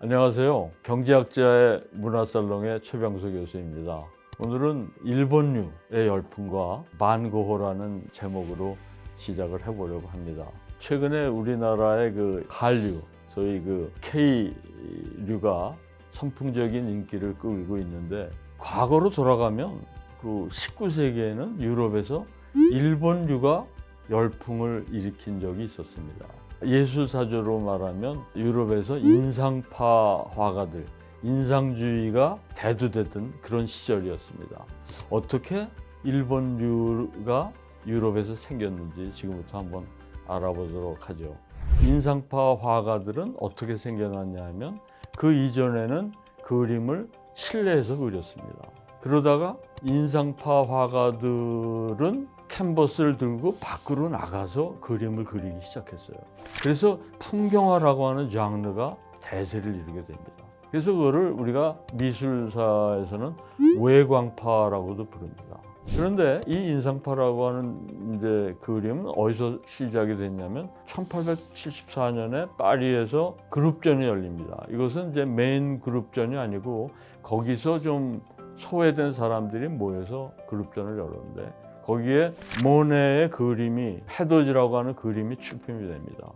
안녕하세요. 경제학자의 문화살롱의 최병석 교수입니다. 오늘은 일본류의 열풍과 반고호라는 제목으로 시작을 해보려고 합니다. 최근에 우리나라의 한류, 소위 K류가 선풍적인 인기를 끌고 있는데, 과거로 돌아가면 19세기에는 유럽에서 일본류가 열풍을 일으킨 적이 있었습니다. 예술사조로 말하면 유럽에서 인상파 화가들, 인상주의가 대두되던 그런 시절이었습니다. 어떻게 일본류가 유럽에서 생겼는지 지금부터 한번 알아보도록 하죠. 인상파 화가들은 어떻게 생겨났냐 하면 그 이전에는 그림을 실내에서 그렸습니다. 그러다가 인상파 화가들은 캔버스를 들고 밖으로 나가서 그림을 그리기 시작했어요. 그래서 풍경화라고 하는 장르가 대세를 이루게 됩니다. 그래서 그거를 우리가 미술사에서는 외광파라고도 부릅니다. 그런데 이 인상파라고 하는 그림은 어디서 시작이 됐냐면 1874년에 파리에서 그룹전이 열립니다. 이것은 메인 그룹전이 아니고 거기서 좀 소외된 사람들이 모여서 그룹전을 열었는데, 거기에 모네의 그림이, 해돋이라고 하는 그림이 출품이 됩니다.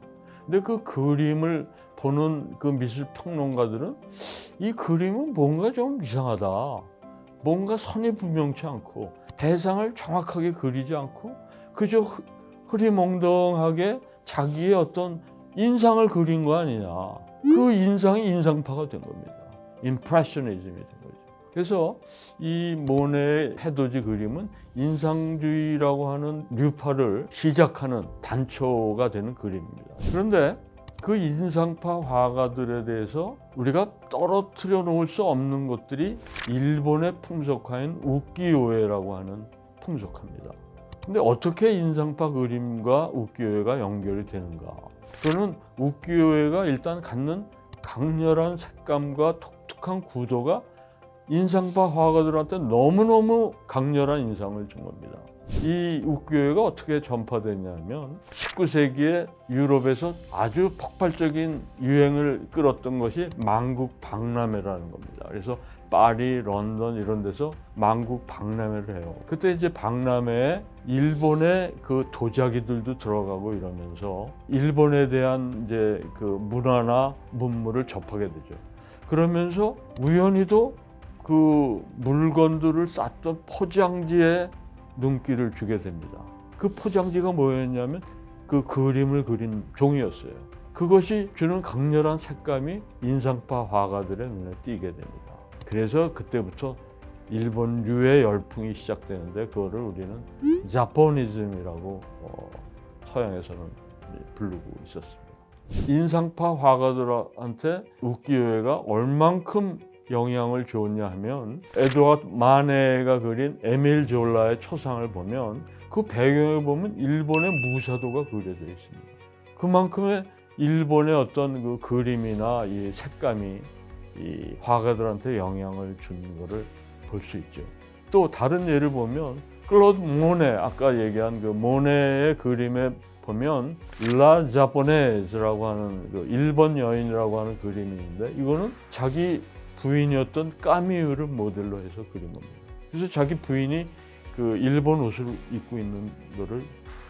근데 그 그림을 보는 그 미술 평론가들은 이 그림은 뭔가 좀 이상하다, 뭔가 선이 분명치 않고 대상을 정확하게 그리지 않고 그저 흐리멍덩하게 자기의 어떤 인상을 그린 거 아니냐. 그 인상이 인상파가 된 겁니다. 임프레셔니즘이 된 거죠. 그래서 이 모네의 해돋이 그림은 인상주의라고 하는 류파를 시작하는 단초가 되는 그림입니다. 그런데 그 인상파 화가들에 대해서 우리가 떨어뜨려 놓을 수 없는 것들이 일본의 풍속화인 우키요에라고 하는 풍속화입니다. 근데 어떻게 인상파 그림과 우키요에가 연결이 되는가? 그거는 우키요에가 일단 갖는 강렬한 색감과 독특한 구도가 인상파 화가들한테 너무너무 강렬한 인상을 준 겁니다. 이 우키요에가 어떻게 전파됐냐면 19세기에 유럽에서 아주 폭발적인 유행을 끌었던 것이 만국 박람회라는 겁니다. 그래서 파리, 런던 이런 데서 만국 박람회를 해요. 그때 이제 박람회에 일본의 그 도자기들도 들어가고 이러면서 일본에 대한 문화나 문물을 접하게 되죠. 그러면서 우연히도 그 물건들을 쌌던 포장지에 눈길을 주게 됩니다. 그 포장지가 뭐였냐면 그 그림을 그린 종이였어요. 그것이 주는 강렬한 색감이 인상파 화가들의 눈에 띄게 됩니다. 그래서 그때부터 일본류의 열풍이 시작되는데, 그거를 우리는 자포니즘이라고 서양에서는 부르고 있었습니다. 인상파 화가들한테 우키요에가 얼만큼 영향을 줬냐 하면, 에드워드 마네가 그린 에밀 졸라의 초상을 보면 그 배경에 보면 일본의 무사도가 그려져 있습니다. 그만큼의 일본의 어떤 그 그림이나 이 색감이 이 화가들한테 영향을 준 것을 볼 수 있죠. 또 다른 예를 보면 클로드 모네, 아까 얘기한 그 모네의 그림에 보면 라 자포네즈라고 하는 그 일본 여인이라고 하는 그림이 있는데, 이거는 자기 부인이었던 까미유를 모델로 해서 그린 겁니다. 그래서 자기 부인이 그 일본 옷을 입고 있는 거를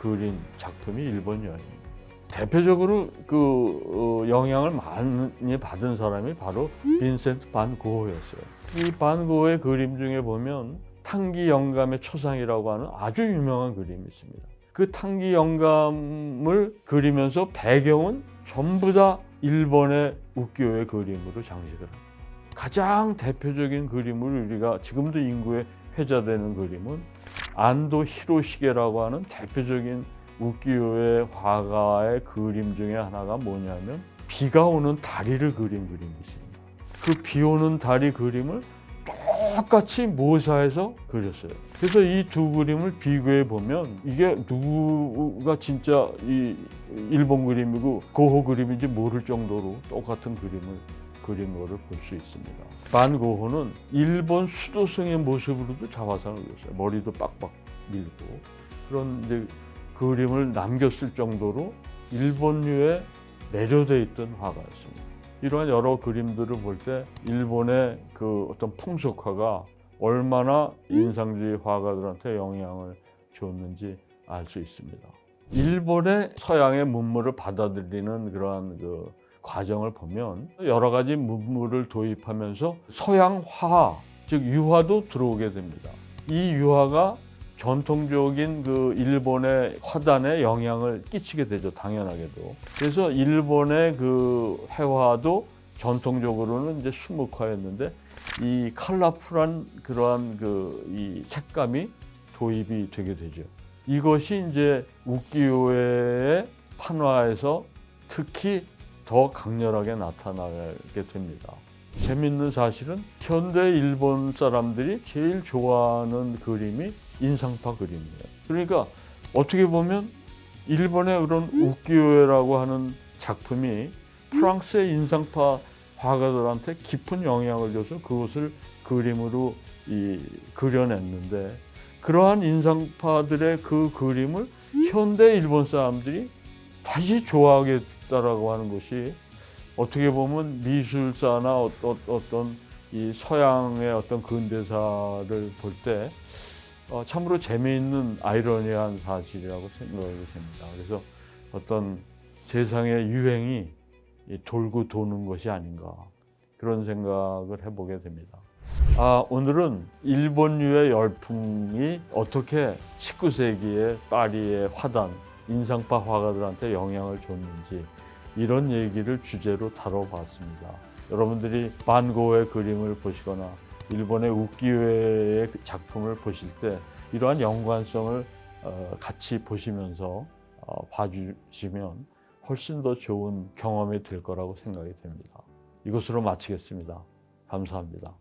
그린 작품이 일본 여인입니다. 대표적으로 영향을 많이 받은 사람이 바로 빈센트 반 고흐였어요. 이 반 고흐의 그림 중에 보면 탕기 영감의 초상이라고 하는 아주 유명한 그림이 있습니다. 그 탕기 영감을 그리면서 배경은 전부 다 일본의 우키요의 그림으로 장식을 합니다. 가장 대표적인 그림을 우리가 지금도 인구에 회자되는 그림은 안도 히로시게라고 하는 대표적인 우키요의 화가의 그림 중에 하나가 뭐냐면 비가 오는 다리를 그린 그림이 있습니다. 그 비 오는 다리 그림을 똑같이 모사해서 그렸어요. 그래서 이 두 그림을 비교해 보면 이게 누구가 진짜 이 일본 그림이고 고흐 그림인지 모를 정도로 똑같은 그림을 그린 거를 볼 수 있습니다. 반 고흐는 일본 수도승의 모습으로도 자화상을 그렸어요. 머리도 빡빡 밀고 그런 그림을 남겼을 정도로 일본류에 매료돼 있던 화가였습니다. 이러한 여러 그림들을 볼 때 일본의 그 어떤 풍속화가 얼마나 인상주의 화가들한테 영향을 줬는지 알 수 있습니다. 일본의 서양의 문물을 받아들이는 그러한 그 과정을 보면 여러 가지 문물을 도입하면서 서양 화학, 즉 유화도 들어오게 됩니다. 이 유화가 전통적인 그 일본의 화단에 영향을 끼치게 되죠, 당연하게도. 그래서 일본의 그 회화도 전통적으로는 이제 수묵화였는데 이 컬러풀한 그러한 그 이 색감이 도입이 되게 되죠. 이것이 이제 우키요에의 판화에서 특히 더 강렬하게 나타나게 됩니다. 재밌는 사실은 현대 일본 사람들이 제일 좋아하는 그림이 인상파 그림이에요. 그러니까 어떻게 보면 일본의 그런 우키요에라고 하는 작품이 프랑스의 인상파 화가들한테 깊은 영향을 줘서 그것을 그림으로 그려냈는데 그러한 인상파들의 그 그림을 현대 일본 사람들이 다시 좋아하겠다라고 하는 것이 어떻게 보면 미술사나 어떤 이 서양의 어떤 근대사를 볼 때 참으로 재미있는 아이러니한 사실이라고 생각이 됩니다. 그래서 어떤 세상의 유행이 돌고 도는 것이 아닌가 그런 생각을 해보게 됩니다. 오늘은 일본류의 열풍이 어떻게 19세기의 파리의 화단, 인상파 화가들한테 영향을 줬는지 이런 얘기를 주제로 다뤄봤습니다. 여러분들이 반 고흐의 그림을 보시거나 일본의 우키요에의 작품을 보실 때 이러한 연관성을 같이 보시면서 봐주시면 훨씬 더 좋은 경험이 될 거라고 생각이 됩니다. 이것으로 마치겠습니다. 감사합니다.